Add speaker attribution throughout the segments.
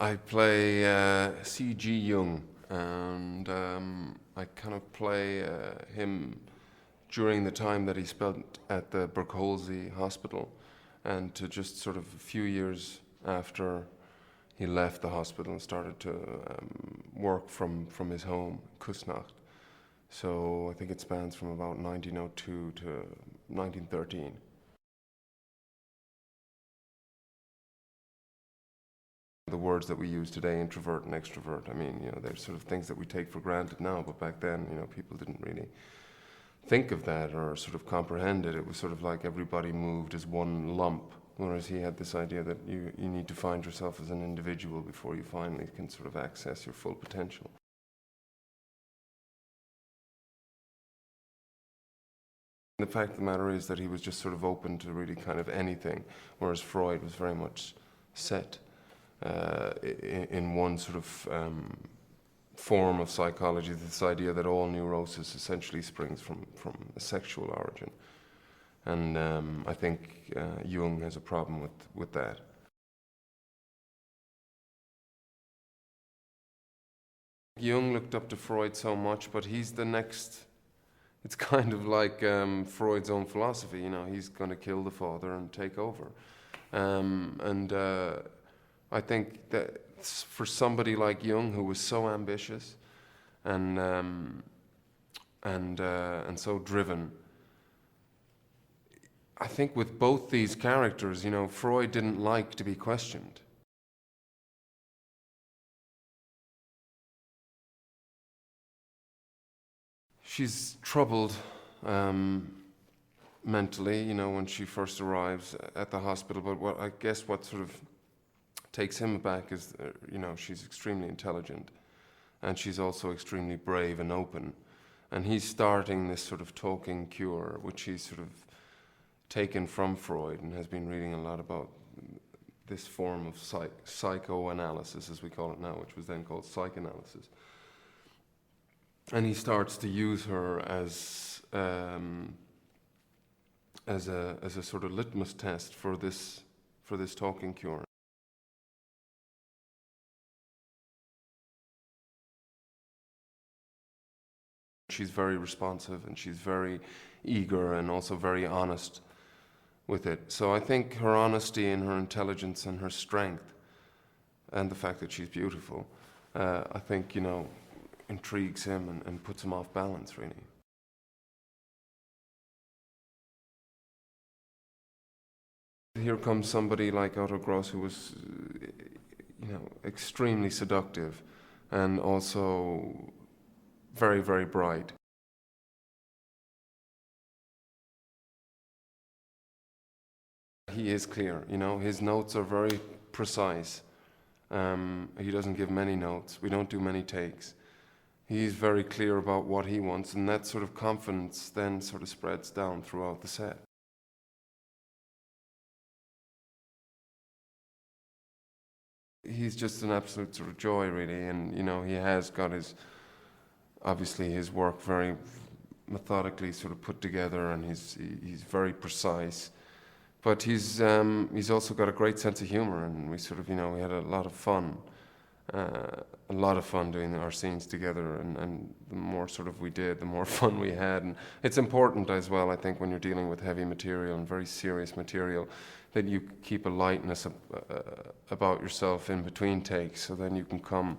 Speaker 1: I play C.G. Jung, and I kind of play him during the time that he spent at the Berkholzi Hospital, and to just sort of a few years after he left the hospital and started to work from his home, Kusnacht. So I think it spans from about 1902 to 1913. The words that we use today, introvert and extrovert, I mean, they're sort of things that we take for granted now, but back then, people didn't really think of that or sort of comprehend it. It was sort of like everybody moved as one lump, whereas he had this idea that you need to find yourself as an individual before you finally can sort of access your full potential. The fact of the matter is that he was just sort of open to really kind of anything, whereas Freud was very much set in one sort of form of psychology, this idea that all neurosis essentially springs from a sexual origin. And I think Jung has a problem with that. Jung looked up to Freud so much, but he's the next. It's kind of like Freud's own philosophy, he's going to kill the father and take over. I think that for somebody like Jung, who was so ambitious and so driven, I think with both these characters, Freud didn't like to be questioned. She's troubled mentally, when she first arrives at the hospital. But what sort of takes him aback is, she's extremely intelligent, and she's also extremely brave and open. And he's starting this sort of talking cure, which he's sort of taken from Freud and has been reading a lot about this form of psychoanalysis, as we call it now, which was then called psychoanalysis. And he starts to use her as a sort of litmus test for this talking cure. She's very responsive, and she's very eager and also very honest with it. So I think her honesty and her intelligence and her strength, and the fact that she's beautiful, I think, intrigues him and puts him off balance, really. Here comes somebody like Otto Gross, who was, extremely seductive and also very, very bright. He is clear, his notes are very precise. He doesn't give many notes. We don't do many takes. He's very clear about what he wants, and that sort of confidence then sort of spreads down throughout the set. He's just an absolute sort of joy, really, and he has got obviously his work very methodically sort of put together, and he's very precise. But he's also got a great sense of humor, and we sort of, we had a lot of fun doing our scenes together, and the more sort of we did, the more fun we had. And it's important as well, I think, when you're dealing with heavy material and very serious material, that you keep a lightness about yourself in between takes, so then you can come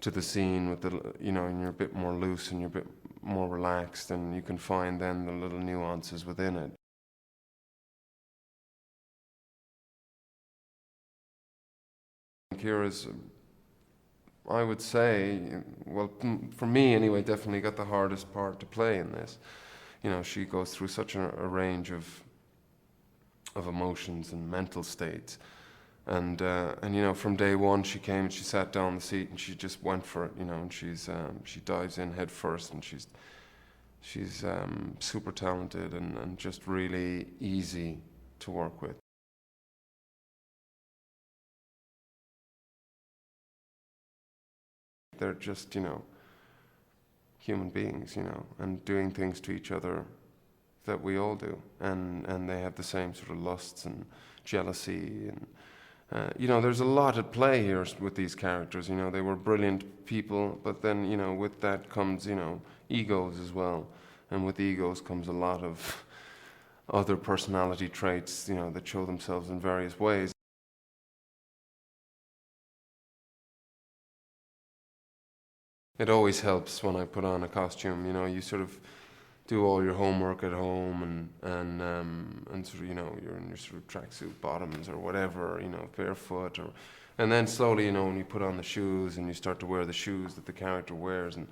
Speaker 1: to the scene with and you're a bit more loose and you're a bit more relaxed, and you can find then the little nuances within it. Keira's, I would say, well, for me anyway, definitely got the hardest part to play in this. She goes through such a range of emotions and mental states, and from day one she came and she sat down in the seat and she just went for it, and she dives in head first, and she's super talented and just really easy to work with. They're just, human beings, and doing things to each other that we all do. And they have the same sort of lusts and jealousy There's a lot at play here with these characters. They were brilliant people, but then, with that comes, egos as well. And with egos comes a lot of other personality traits, that show themselves in various ways. It always helps when I put on a costume. You sort of do all your homework at home, and sort of, you're in your sort of tracksuit bottoms or whatever, barefoot, and then slowly, when you put on the shoes and you start to wear the shoes that the character wears and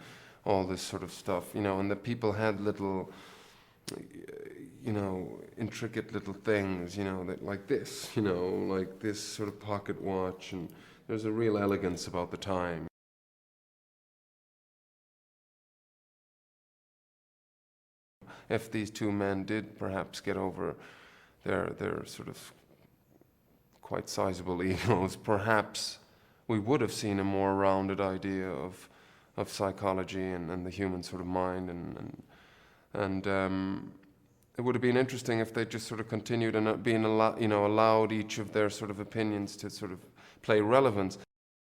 Speaker 1: all this sort of stuff, and the people had little, intricate little things, that like this, like this sort of pocket watch, and there's a real elegance about the time. If these two men did perhaps get over their sort of quite sizable egos, perhaps we would have seen a more rounded idea of psychology and the human sort of mind, and it would have been interesting if they just sort of continued and being allowed each of their sort of opinions to sort of play relevance.